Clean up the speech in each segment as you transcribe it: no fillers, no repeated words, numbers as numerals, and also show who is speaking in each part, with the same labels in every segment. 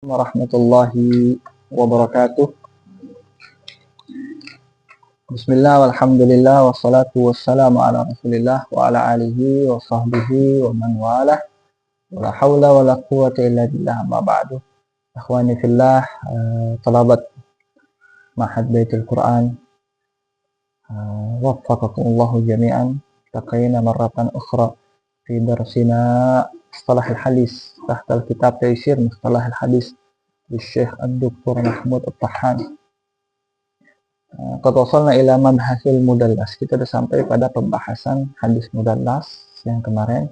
Speaker 1: Warahmatullahi wabarakatuh. Bismillah walhamdulillah wassalatu wassalamu ala rasulillah wa ala alihi wa sahbihi wa man walah. Wala hawla wala quwwata illa billah, ma ba'du. Akhwani fillah, talabat Ma'had Baitul Quran, waffaqakumullahu jami'an. Taqayna marratan ukhra fi darsina mustalah al-hadis tahta al-kitab Taysir mustalah al-hadis Syekh Ad-Doktor Mahmud At-Tahan. Qad wasalna ila mabhasil mudallas. Kita sudah sampai pada pembahasan hadis mudallas yang kemarin.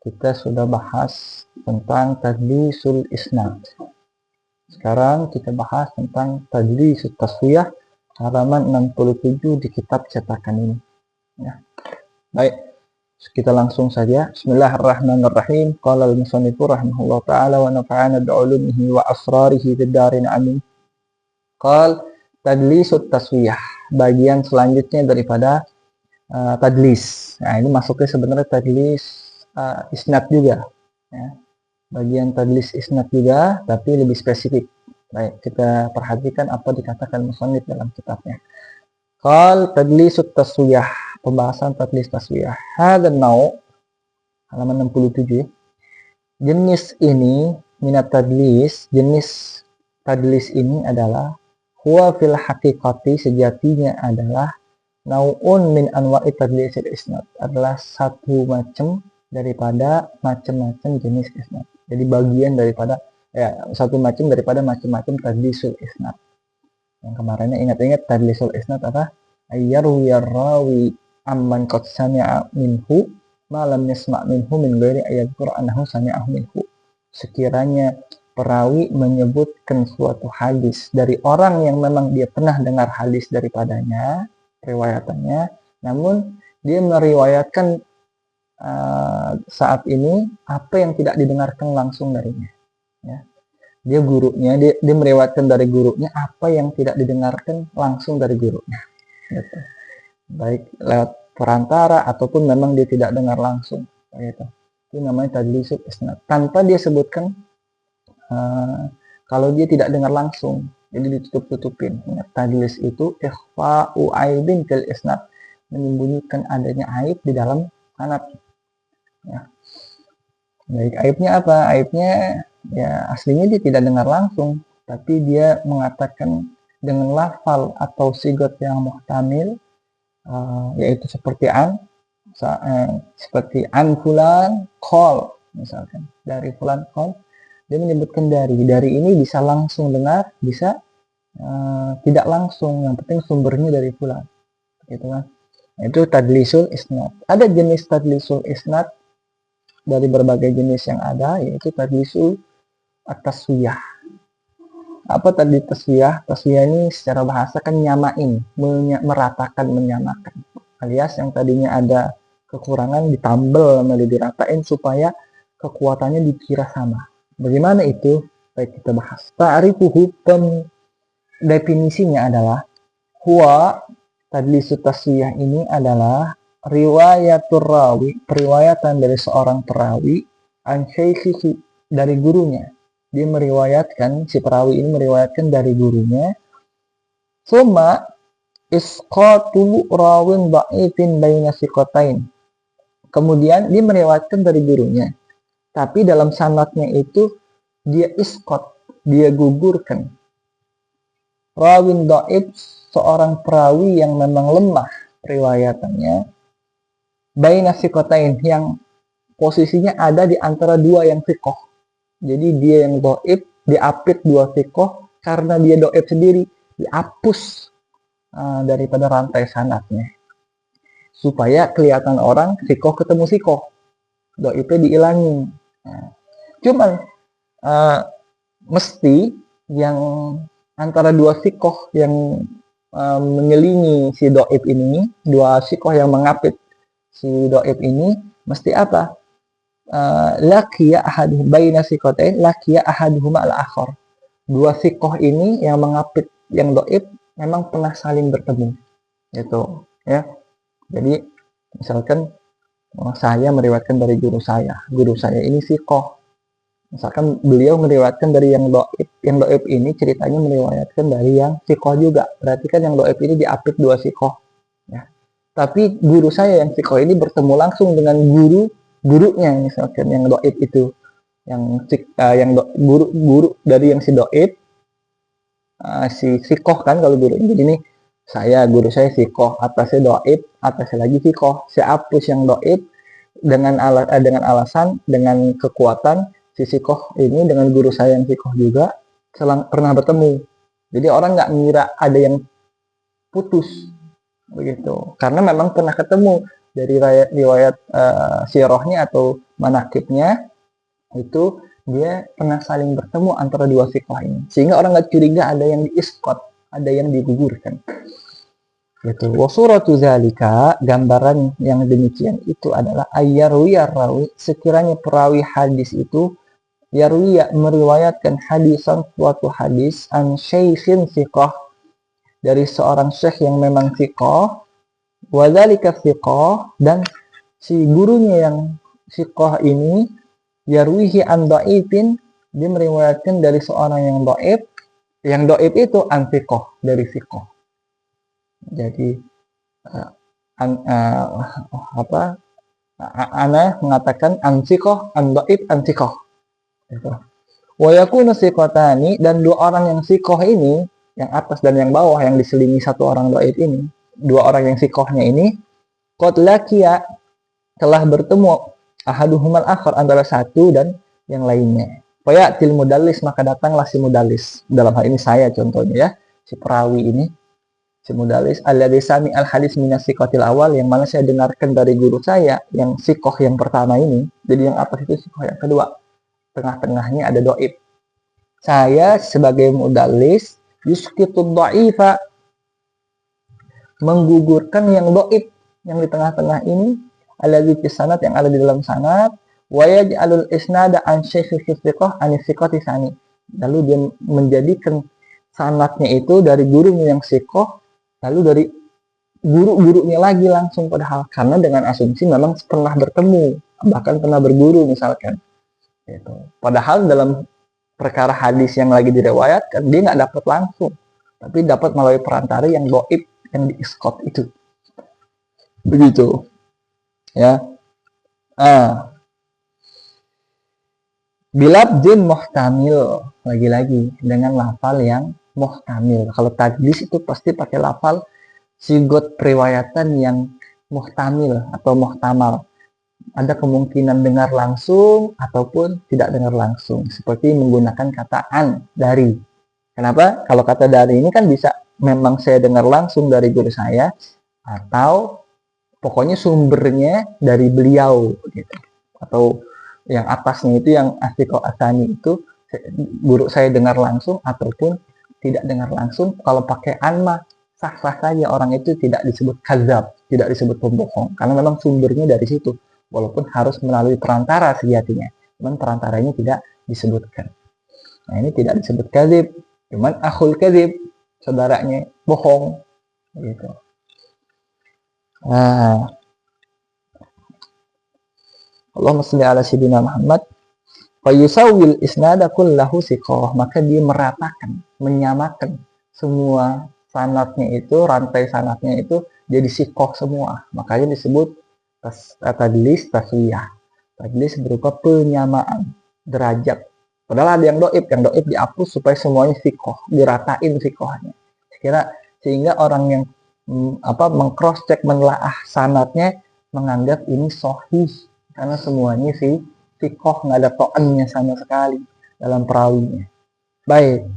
Speaker 1: Kita sudah bahas tentang tadlisul isnad. Sekarang kita bahas tentang tadlisul taswiyah, halaman 67 di kitab cetakan ini. Ya. Baik, kita langsung saja. Bismillahirrahmanirrahim. Qala al-musannifu rahimahullah ta'ala wa nafa'ana bi'ulumihi wa asrarihi fid darin amin. Qala tadlisut taswiyah, bagian selanjutnya daripada tadlis. Nah, ini masuknya sebenarnya tadlis isnad juga, ya. Bagian tadlis isnad juga, tapi lebih spesifik. Baik, kita perhatikan apa dikatakan musannif dalam kitabnya. Qal tadlisut taswiyah, pembahasan tadlis taswiyah. Hadza nau', halaman 67. Jenis ini minat tadlis, jenis tadlis ini adalah huwa fil haqiqati, sejatinya adalah nau'un min anwa'i tadlisil isnad, adalah satu macam daripada macam-macam jenis isnad. Jadi bagian daripada satu macam daripada macam-macam tadlisul isnad. Yang kemarinnya ingat-ingat tadlisul isnad apa? Ayyarwi rawi amman qad sami'a minhu ma lam yasma' minhu min ghairi ayadhkur annahu sami'ahu minhu. Sekiranya perawi menyebutkan suatu hadis dari orang yang memang dia pernah dengar hadis daripadanya, riwayatannya, namun dia meriwayatkan saat ini apa yang tidak didengarkan langsung darinya, ya. Dia gurunya, dia meriwayatkan dari gurunya apa yang tidak didengarkan langsung dari gurunya, gitu. Baik lewat perantara ataupun memang dia tidak dengar langsung, gitu. Itu namanya tadlisul isnad, tanpa dia sebutkan kalau dia tidak dengar langsung, jadi ditutup-tutupin. Tadlis itu ikhfa'u aibin fil isnad, menyembunyikan adanya aib di dalam sanad. Ya. Baik, aibnya apa? Aibnya ya aslinya dia tidak dengar langsung, tapi dia mengatakan dengan lafal atau sigot yang muhtamil, yaitu seperti an fulan qol, misalkan dari fulan qol. Dia menyebutkan dari ini bisa langsung dengar, bisa tidak langsung, yang penting sumbernya dari fulan, gitu kan. Itu tadlisul isnad. Ada jenis tadlisul isnad dari berbagai jenis yang ada, yaitu tadlisul at-taswiyah. Apa tadi taswiyah? Taswiyah ini secara bahasa kan nyamain, meratakan, menyamakan. Alias yang tadinya ada kekurangan ditambal sama diratain supaya kekuatannya dikira sama. Bagaimana itu? Baik, kita bahas. Ta'rifuhu, definisinya adalah huwa, tadlisu taswiyah ini adalah riwayatur rawi, periwayatan dari seorang perawi an syaikhihi, dari gurunya. Dia meriwayatkan, si perawi ini meriwayatkan dari gurunya. Summa isqatul rawin dha'ifin baina siqatain. Kemudian dia meriwayatkan dari gurunya, tapi dalam sanadnya itu dia isqat, dia gugurkan. Rawin dha'if, seorang perawi yang memang lemah riwayatannya, baina siqatain, yang posisinya ada di antara dua yang thiqah. Jadi dia yang dhaif, diapit dua thiqah, karena dia dhaif sendiri, dihapus daripada rantai sanadnya, supaya kelihatan orang thiqah ketemu thiqah, dhaifnya diilangi. Cuman mesti yang antara dua thiqah yang menyelingi si dhaif ini, dua thiqah yang mengapit si dhaif ini, mesti apa? Laqiya ahaduhum baina siqatain, laqiya ahaduhuma al-akhar. Dua thiqah ini yang mengapit yang dhaif memang pernah saling bertemu, gitu, ya. Jadi misalkan saya meriwayatkan dari guru saya ini thiqah, Misalkan beliau meriwayatkan dari yang doib ini ceritanya meriwayatkan dari yang sikoh juga. Berarti kan yang doib ini diapit dua sikoh. Ya. Tapi guru saya yang sikoh ini bertemu langsung dengan gurunya, misalkan yang doib itu, guru dari yang si doib, si sikoh kan kalau guru ini. Jadi ini guru saya sikoh, atasnya doib, atasnya lagi sikoh. Saya hapus yang doib dengan alasan, dengan kekuatan si sikoh ini dengan guru saya yang sikoh juga pernah bertemu. Jadi orang nggak mengira ada yang putus begitu, karena memang pernah ketemu. Dari riwayat sirahnya atau manakibnya itu dia pernah saling bertemu antara dua sikoh ini, sehingga orang nggak curiga ada yang diiskot, ada yang digugurkan. Gitu. Wasuratu zalika, gambaran yang demikian itu adalah ayyarwiya rawi, sekiranya perawi hadis itu yarwiya meriwayatkan hadisan suatu hadis an syaikhin siqah, dari seorang syekh yang memang siqah, wadzalika siqah, dan si gurunya yang siqah ini yarwihi an dhaifin, dia meriwayatkan dari seorang yang dhaif itu an siqah, dari siqah. Jadi ana mengatakan ansikoh, andoib, ansikoh. Wa yakunu sikotani, dan dua orang yang sikoh ini, yang atas dan yang bawah, yang diselingi satu orang doib ini, dua orang yang sikohnya ini, qad laqiya, telah bertemu, ahaduhumal akhar, antara satu dan yang lainnya. Fayatil mudallis, maka datanglah si mudallis. Dalam hal ini saya contohnya ya, si perawi ini, si mudallis, alladzi sami al hadis minas sikotil awal, yang mana saya dengarkan dari guru saya yang sikoh yang pertama ini. Jadi yang atas itu sikoh yang kedua, tengah-tengahnya ada doib. Saya sebagai mudallis yuskitud dha'ifa, menggugurkan yang doib, yang di tengah-tengah ini, alladzi fis sanad, yang ada di dalam sanad, wa yaj'alul isnada an syaikhi siqah an siqati sani. Lalu dia menjadikan sanadnya itu dari gurunya yang sikoh, lalu dari guru-gurunya lagi langsung, padahal karena dengan asumsi memang pernah bertemu, bahkan pernah berguru misalkan. Gitu. Padahal dalam perkara hadis yang lagi direwayatkan, dia nggak dapat langsung, tapi dapat melalui perantara yang doib, yang diiskot itu. Begitu. Ya. Bilabdin muhtamil, lagi-lagi dengan lafal yang muhtamil. Kalau tadlis itu pasti pakai lafal sigot periwayatan yang muhtamil atau muhtamal. Ada kemungkinan dengar langsung ataupun tidak dengar langsung. Seperti menggunakan kata an, dari. Kenapa? Kalau kata dari ini kan bisa memang saya dengar langsung dari guru saya, atau pokoknya sumbernya dari beliau gitu. Atau yang atasnya itu, yang asiko asani itu guru saya dengar langsung ataupun tidak dengar langsung. Kalau pakai anma sah-sah saja, orang itu tidak disebut kadzab, tidak disebut pembohong, karena memang sumbernya dari situ, walaupun harus melalui perantara sejatinya, cuman perantaranya tidak disebutkan. Nah, ini tidak disebut kadzib, cuman akhul kadzib, saudaranya bohong gitu. Nah, Allahumma shalli ala sayyidina Muhammad. Fa yusawwil isnada kullahu siqah, maka dia meratakan, menyamakan semua sanadnya itu, rantai sanadnya itu jadi siqah semua. Makanya disebut tadlis taswiyah. Tadlis berupa penyamaan derajat. Padahal ada yang doib dihapus supaya semuanya siqah, diratain siqahnya. Sehingga orang yang meng-cross check, menelaah sanadnya, menganggap ini sahih, karena semuanya siqah, nggak ada to'annya sama sekali dalam perawinya. Baik.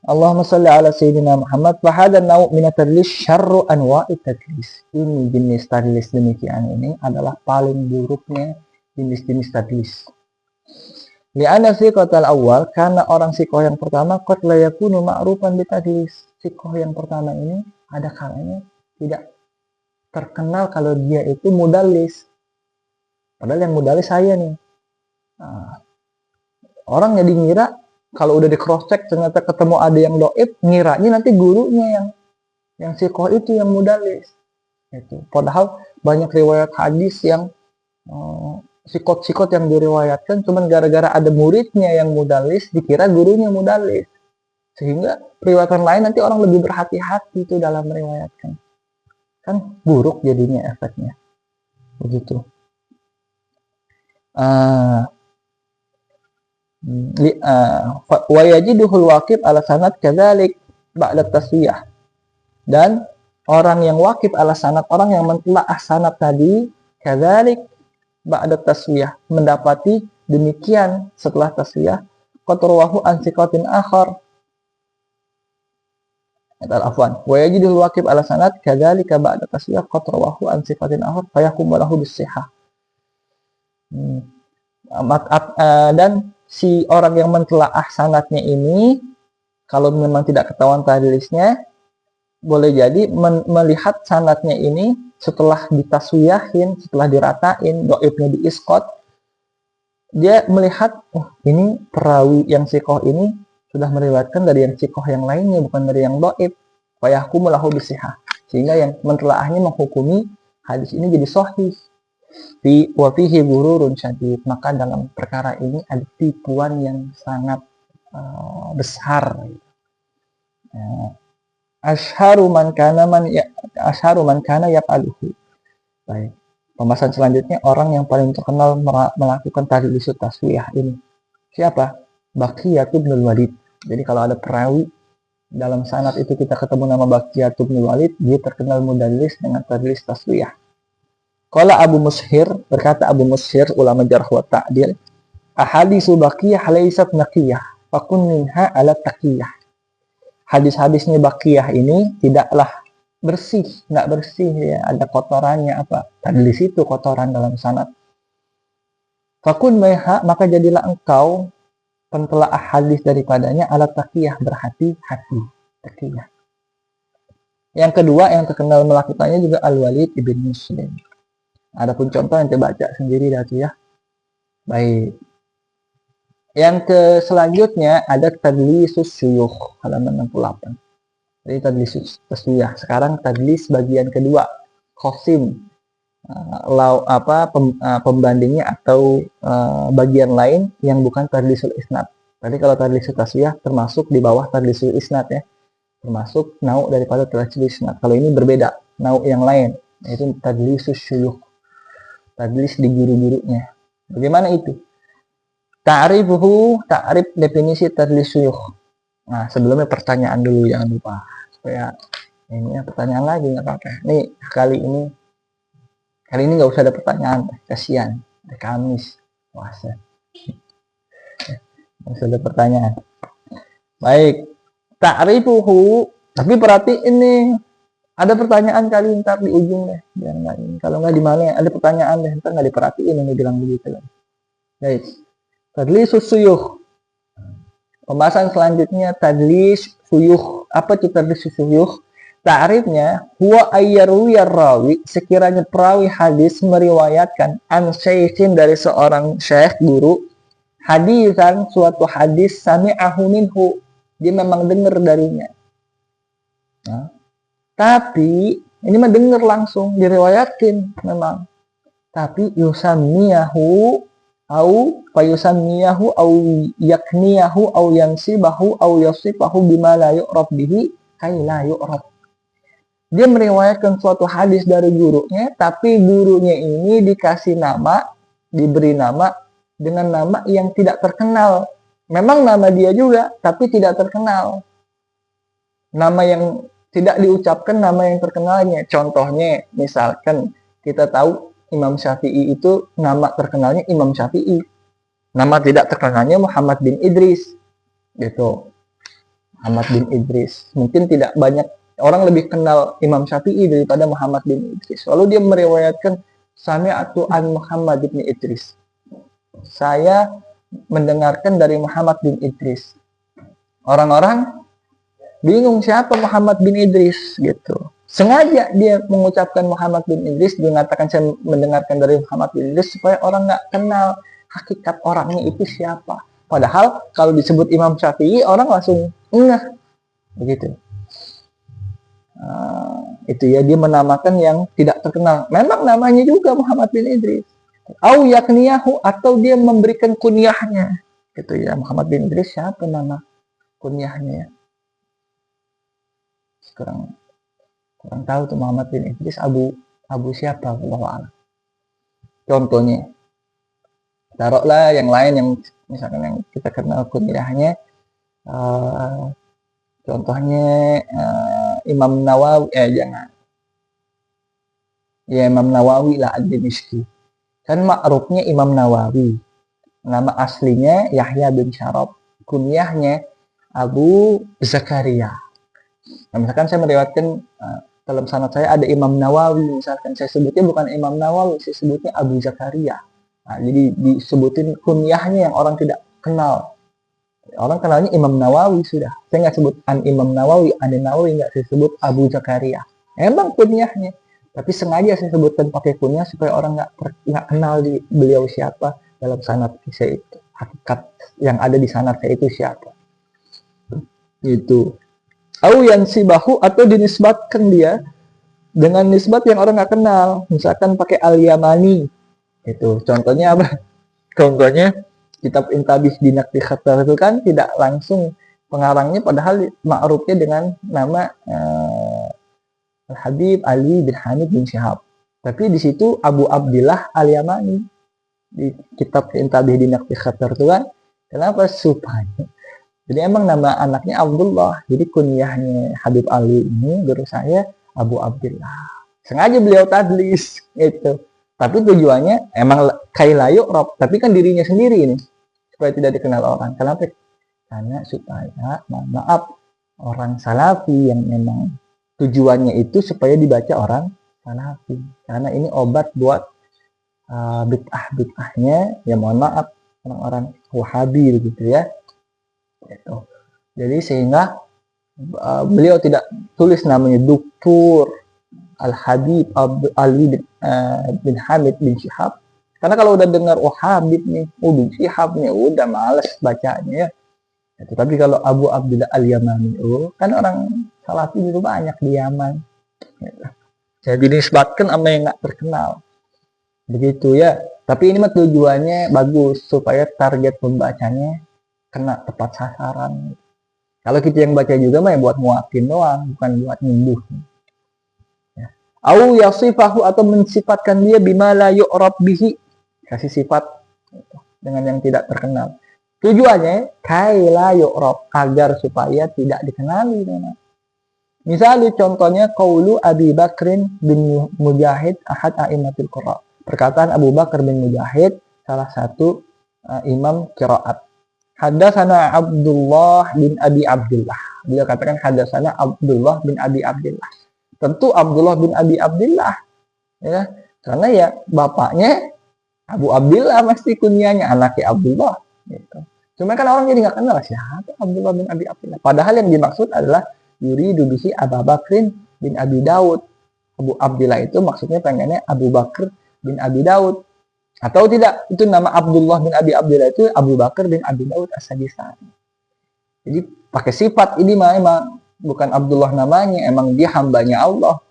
Speaker 1: Allahumma shalli ala sayyidina Muhammad. Wa hadha naw' min at-tadlis syarru anwa'i tadlis. Ini jenis tadlis demikian ini adalah paling buruknya jenis-jenis tadlis. Li'anna siqatal awal, karena orang siqah yang pertama qad la yakunu ma'rufan bi tadlis. Siqah yang pertama ini ada kalanya tidak terkenal kalau dia itu mudallis. Padahal yang mudallis saya nih. Nah, orang jadi ngira kalau udah di cross check ternyata ketemu ada yang doib, ngiranya nanti gurunya yang siqah itu yang mudallis. Itu. Padahal banyak riwayat hadis yang sikot-sikot yang diriwayatkan cuman gara-gara ada muridnya yang mudallis, dikira gurunya mudallis. Sehingga riwayatan lain nanti orang lebih berhati-hati itu dalam meriwayatkan. Kan buruk jadinya efeknya. Begitu. Wa yajiduhul waqif ala sanad kadzalik ba'da taswiyah. Dan orang yang waqif ala sanad, orang yang mentelaah sanad tadi, kadzalik ba'da taswiyah, mendapati demikian setelah taswiyah, qad rawahu an siqatin akhar. Afwan. Wa yajidul waqif ala sanad kadzalika ba'da taswiyah qad rawahu an siqatin akhar fa yahkumu lahu bis-sihhah. Dan si orang yang mentelaah sanadnya ini, kalau memang tidak ketahuan tadlisnya, boleh jadi melihat sanadnya ini setelah ditaswiyahin, setelah diratain, dhaifnya diisqat, dia melihat, oh ini perawi yang sikoh ini sudah meriwayatkan dari yang sikoh yang lainnya, bukan dari yang dhaif. Fa yahkumu lahu bis-sihhah. Sehingga yang mentelaahnya menghukumi hadis ini jadi sahih. Wa fihi ghururun syadid, maka dalam perkara ini ada tipuan yang sangat besar. Asharu man kana yaf'aluhu. Baik. Pembahasan selanjutnya, orang yang paling terkenal melakukan tadlis taswiyah ini. Siapa? Baqiyah bin Walid. Jadi kalau ada perawi dalam sanad itu kita ketemu nama Baqiyah bin Walid, dia terkenal mudallis dengan tadlis taswiyah. Qala Abu Mushir, berkata Abu Mushir, ulama jarh wa ta'dil, ahadisu Baqiyah laysat naqiyah, fakun minha ala taqiyah. Hadis-hadisnya Baqiyah ini tidaklah bersih, nggak bersih ya, ada kotorannya apa? Tadlis itu kotoran dalam sanad. Fakun minha, maka jadilah engkau pentelaah hadis daripadanya ala taqiyah, berhati-hati, taqiyah. Yang kedua yang terkenal melakukannya juga Al-Walid ibn Muslim. Adapun contoh yang saya baca sendiri dari ya. Baik. Yang selanjutnya ada tadlisus syuyukh, halaman 68. Jadi tadlisus taswiyah. Sekarang tadlis bagian kedua, khosim. Pembandingnya atau bagian lain yang bukan tadlisul isnad. Tadi kalau tadlisul taswiyah termasuk di bawah tadlisul isnad ya. Termasuk nau' daripada tadlisul isnad. Kalau ini berbeda, nau' yang lain, yaitu tadlisus syuyukh. Tadlis di guru-gurunya. Bagaimana itu? Ta'rif definisi tadlis syuyukh. Nah, sebelumnya pertanyaan dulu, jangan lupa. Supaya ini pertanyaan lagi nggak apa-apa. Nih, kali ini nggak usah ada pertanyaan. Kasihan. Ada Kamis. Puasa. Nggak usah ada pertanyaan. Baik. Ta'rifuhu. Tapi perhati ini. Ada pertanyaan kali ntar di ujung deh. Biar nggak ini. Kalau nggak di mana ada pertanyaan deh. Ntar nggak diperhatiin ini bilang begitu lah. Baik. Tadlis syuyukh. Pembahasan selanjutnya tadlis syuyukh. Apa itu tadlis syuyukh? Ta'rifnya huwa ayyarwiyar rawi, sekiranya perawi hadis meriwayatkan an syaikhin dari seorang syekh guru, hadisan suatu hadis sami'ahu minhu, dia memang dengar darinya. Nah, tapi ini mah dengar langsung diriwayatkan memang. Tapi yusammiyahu au fayusammiyahu au yakniyahu au yansibahu au yasifahu bima la yu'raf bihi kay la yu'raf. Dia meriwayatkan suatu hadis dari gurunya, tapi gurunya ini dikasih nama, diberi nama dengan nama yang tidak terkenal. Memang nama dia juga, tapi tidak terkenal. Nama yang tidak diucapkan nama yang terkenalnya. Contohnya, misalkan kita tahu Imam Syafi'i itu nama terkenalnya Imam Syafi'i. Nama tidak terkenalnya Muhammad bin Idris. Gitu. Muhammad bin Idris. Mungkin tidak banyak orang lebih kenal Imam Syafi'i daripada Muhammad bin Idris. Lalu dia meriwayatkan sami'atu an Muhammad bin Idris. Saya mendengarkan dari Muhammad bin Idris. Orang-orang bingung siapa Muhammad bin Idris gitu. Sengaja dia mengucapkan Muhammad bin Idris, dia mengatakan saya mendengarkan dari Muhammad bin Idris supaya orang nggak kenal hakikat orangnya itu siapa. Padahal kalau disebut Imam Syafi'i orang langsung ngeh begitu. Itu ya, dia menamakan yang tidak terkenal. Memang namanya juga Muhammad bin Idris, Au yakniyahu, atau dia memberikan kunyahnya. Gitu ya, Muhammad bin Idris siapa nama kunyahnya ya? Kurang kurang tahu tuh Muhammad bin Idris Abu siapa Allah a'lam. Contohnya, taruhlah yang lain yang misalkan yang kita kenal kunyahnya, contohnya Imam Nawawi, jangan. Ya Imam Nawawi lah ad-Dimishqi. Kan ma'rufnya Imam Nawawi. Nama aslinya Yahya bin Syarab. Kunyahnya Abu Zakaria. Nah, misalkan saya meriwayatkan dalam sanad saya ada Imam Nawawi, misalkan saya sebutnya bukan Imam Nawawi, saya sebutnya Abu Zakaria. Nah, jadi disebutin kunyahnya yang orang tidak kenal. Orang kenalnya Imam Nawawi sudah. Saya nggak sebut an Imam Nawawi, an Nawawi nggak, saya sebut Abu Zakaria. Emang kunyahnya. Tapi sengaja saya sebutkan pakai kunyah supaya orang nggak kenal di beliau siapa dalam sanad saya itu. Hakikat yang ada di sanad saya itu siapa. Itu. Au yansibahu, atau dinisbatkan dia dengan nisbat yang orang nggak kenal. Misalkan pakai al-Yamani. Itu. Contohnya apa? Contohnya kitab Intabih Dinakti Khatar itu kan tidak langsung pengarangnya, padahal ma'rufnya dengan nama Al-Habib Ali bin Hamid bin Syihab. Tapi di situ Abu Abdillah Al-Yamani di kitab Intabih Dinakti Khatar itu kan. Kenapa? Supaya jadi emang nama anaknya Abdullah. Jadi kunyahnya Habib Ali ini guru saya Abu Abdillah. Sengaja beliau tadlis itu. Tapi tujuannya emang kailayu rob, tapi kan dirinya sendiri ini supaya tidak dikenal orang. Kenapa? Karena supaya maaf orang salafi yang memang tujuannya itu supaya dibaca orang salafi. Karena ini obat buat bid'ah-bid'ahnya, ya mohon maaf orang-orang Wahabi gitu ya. Gitu. Jadi sehingga beliau tidak tulis namanya Dr. Al-Habib Ali bin Hamid bin Syihab. Karena kalau udah dengar Habib nih, bin Syihab nih, udah males bacanya ya. Tapi kalau Abu Abdillah Al-Yamani, kan orang Salafi itu banyak di Yaman. Jadi disebutkan sama yang nggak terkenal. Begitu ya. Tapi ini mah tujuannya bagus supaya target pembacanya kena tepat sasaran. Kalau kita yang baca juga mah ya buat muakin doang, bukan buat nyembuh. Ya. Au yasifahu, atau mensifatkan dia bima la yu'rab bihi. Kasih sifat dengan yang tidak terkenal. Tujuannya kaila yu'rab, agar supaya tidak dikenali. Misalnya contohnya qaulu Abi Bakrin bin Mujahid ahad a'immatul qira'. Perkataan Abu Bakar bin Mujahid, salah satu imam qiraat. Hadatsana Abdullah bin Abi Abdullah. Dia katakan hadatsana Abdullah bin Abi Abdullah. Tentu Abdullah bin Abi Abdullah, ya, karena ya bapaknya Abu Abdullah, mesti kunyahnya anaknya Abdullah. Gitu. Cuma kan orang jadi nggak kenal siapa Abdullah bin Abi Abdullah. Padahal yang dimaksud adalah yuridu bihi Abu Bakrin bin Abi Daud. Abu Abdullah itu maksudnya pengennya Abu Bakar bin Abi Daud. Atau tidak, itu nama Abdullah bin Abi Abdullah itu Abu Bakar bin Abi Daud As-Sajistani. Jadi pakai sifat ini mah emang bukan Abdullah namanya, emang dia hambanya Allah.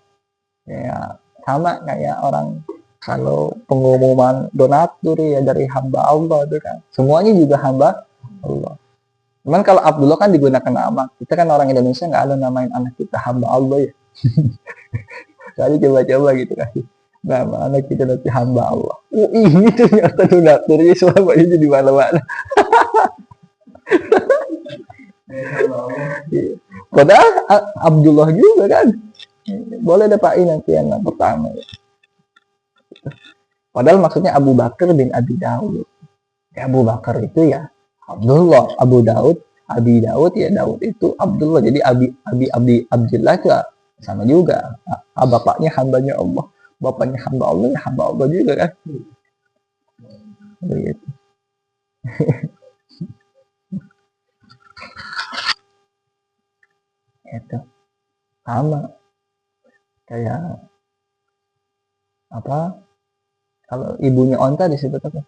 Speaker 1: Ya sama kayak orang kalau pengumuman donatur ya dari hamba Allah itu kan. Semuanya juga hamba Allah. Cuman kalau Abdullah kan digunakan nama. Kita kan orang Indonesia nggak ada namain anak kita hamba Allah ya. Jadi coba-coba gitu kasih nama anak kita nanti hamba Allah. Ini ternyata donaturnya selama ini di mana-mana. Padahal Abdullah juga kan. Boleh dapain nanti yang pertama. Padahal maksudnya Abu Bakar bin Abi Daud. Ya, Abu Bakar itu ya Abdullah, Abu Daud, Abi Daud ya Daud itu Abdullah. Jadi Abdullah itu sama juga. Bapaknya hambanya Allah. Bapaknya hamba Allah, ya hamba Allah juga kan. Begitu. Itu sama kayak apa? Kalau ibunya onta disebut apa?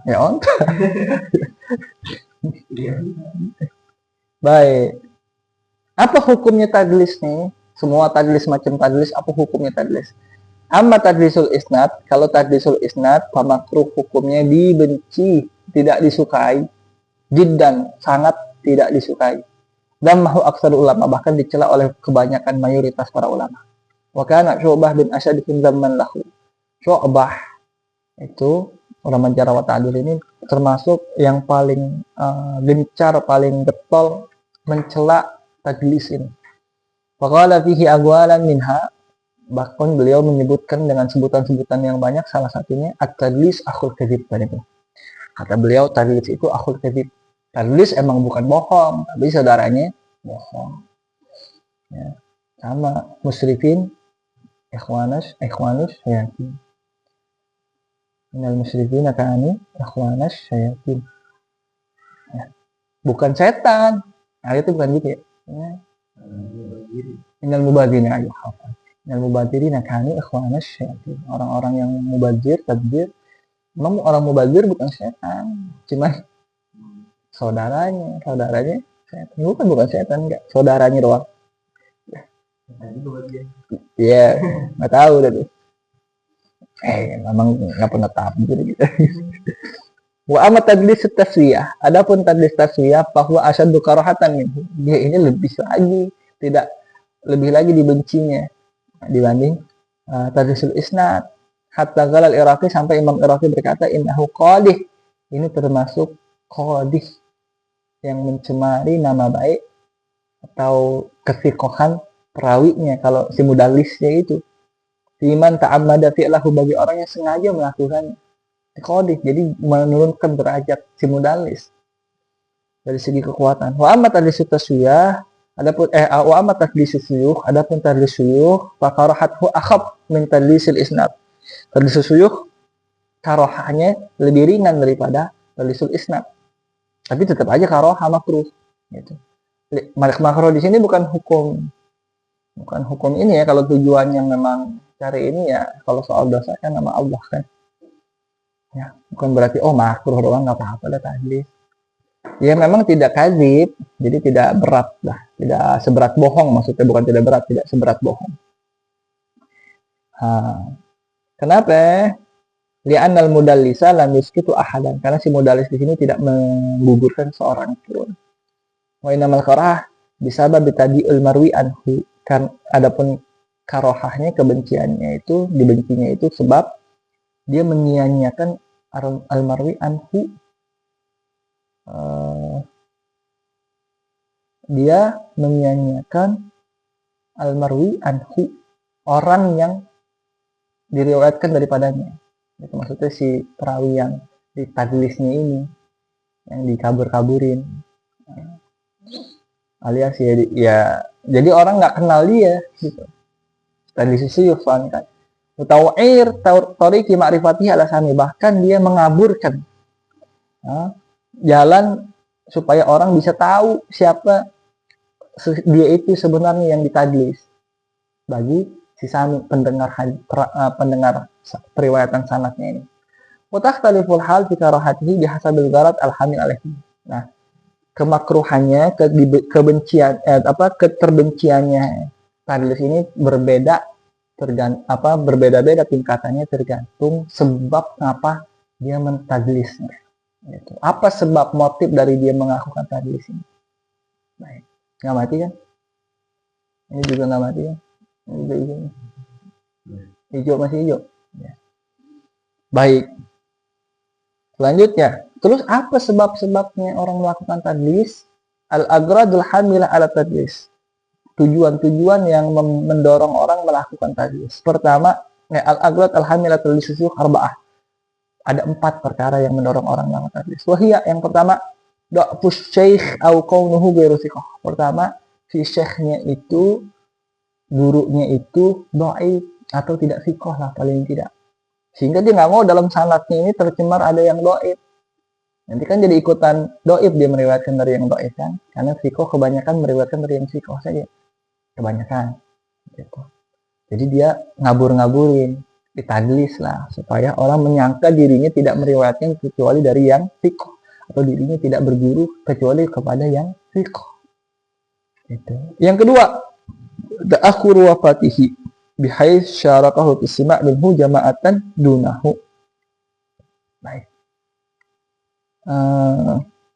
Speaker 1: Ya onta. Baik. Apa hukumnya tadlis nih? Semua tadlis macam tadlis, apa hukumnya tadlis? Amma tadlisul isnad, kalau tadlisul isnad, pamakruh hukumnya dibenci, tidak disukai, jiddan, sangat tidak disukai. Dan mahu aksar ulama, bahkan dicela oleh kebanyakan mayoritas para ulama. Wa kana Syu'bah bin Asyad bin zaman lahu. Syu'bah itu ulama jarh wa ta'dil ini termasuk yang paling gencar, paling getol mencela tadlis ini. Faqala fihi aqwalan minha, bahkan beliau menyebutkan dengan sebutan-sebutan yang banyak, salah satunya at-tadlis akhul kadzib. Kata beliau, tadlis itu akhul kadzib. Tadlis emang bukan bohong, tapi saudaranya bohong. Ya. Sama musyrifin, ikhwanus syayatin. Minal musyrifin ka'ani ikhwanus syayatin. Ya. Bukan setan. Nah, itu bukan gitu ya. Minal mubadzirina ayo hafal. Minal mubadzirina ka'ani ikhwanus syayatin. Orang-orang yang mubadzir, tadbir. Memang orang mubadzir bukan setan, cuma saudaranya setan. Bukan setan, enggak, saudaranya doang. Iya, nggak tahu dah tuh. Memang nggak pernah tabir gitu. Wa amat tadlis taswiyah. Adapun tadlis taswiyah, bahwa asyaddu karahatan minhu. Dia ini lebih lagi dibencinya dibanding tadlisul isnad. Hatta qalal Iraqi, sampai Imam Iraqi berkata, innahu qadih. Ini termasuk qadih, yang mencemari nama baik atau kesikohan perawinya, kalau si mudallisnya itu. Iman ta'ammada fi'lahu, bagi orang yang sengaja melakukan qadih, jadi menurunkan derajat si mudallis dari segi kekuatan. Wa amma tadlis taswiyah, wa amma tadlis suyukh, adapun tadlis suyukh faqarahathu akhaf min tadlisil isnad. Tadlisul suyukh karohanya lebih ringan daripada tadlisul isnad, tapi tetap aja karoha makruh gitu. Makruh di sini bukan hukum ini ya, kalau tujuannya memang cari ini ya, kalau soal dosa kan nama Allah kan ya, bukan berarti makruh doang nggak apa-apa lah tadlis ya, memang tidak kadzib, jadi tidak berat lah, tidak seberat bohong, maksudnya bukan tidak berat, tidak seberat bohong. Kenapa? Li'annal mudallisa lam yusqitu ahadan, karena si mudallis di sini tidak menggugurkan seorang pun. Wa innamal karah bisabab tadi'ul marwi anhu, kan adapun karohahnya, kebenciannya itu, dibencinya itu sebab dia menyia-nyiakan al-marwi anhu, dia menyia-nyiakan al-marwi anhu, orang yang diriwayatkan daripadanya. Itu maksudnya si perawi yang di tadlisnya ini, yang dikabur-kaburin, alias ya jadi orang nggak kenal dia gitu. Tadlis suyukh soalnya kan. Mutawa'ir tariqi ma'rifatihi alasani, bahkan dia mengaburkan jalan supaya orang bisa tahu siapa dia itu sebenarnya yang ditadlis bagi si sami, pendengar periwayatan sanadnya ini. Wa takhtaliful hal fi karahatihi bihasabil gharad al-hamil alaihi. Nah, kemakruhannya, keterbenciannya tadlis ini berbeda-beda tingkatannya, tergantung sebab ngapa dia mentadlisnya. Gitu. Apa sebab motif dari dia mengakukan tadlis ini? Baik, nggak mati kan? Ini juga nggak mati kan? Ini juga hijau, masih hijau. Ya. Baik. Selanjutnya, terus apa sebab-sebabnya orang melakukan tadlis? Al-agradul hamilah ala tadlis. Tujuan-tujuan yang mendorong orang melakukan tadlis. Pertama, al-agrad al-hamilah tadlis suyukh arba'ah. Ada 4 perkara yang mendorong orang melakukan tadlis. Wahia, yang pertama, da'fus syekh au kaunuhu ghairu thiqah. Pertama, si syekhnya itu, gurunya itu dhaif atau tidak thiqah lah paling tidak. Sehingga dia nggak mau dalam sanadnya ini tercemar ada yang dhaif. Nanti kan jadi ikutan dhaif dia meriwayatkan dari yang dhaif kan? Karena thiqah kebanyakan meriwayatkan dari yang thiqah saja. Kebanyakan gitu. Jadi dia ngabur-ngaburin, ditadlis lah supaya orang menyangka dirinya tidak meriwayatkan kecuali dari yang thiqah, atau dirinya tidak berguru kecuali kepada yang thiqah. Gitu. Yang kedua, ta'akhuru wafatihi. Bihaits syarakahu fisima' minhu jama'atan dunahu. Baik.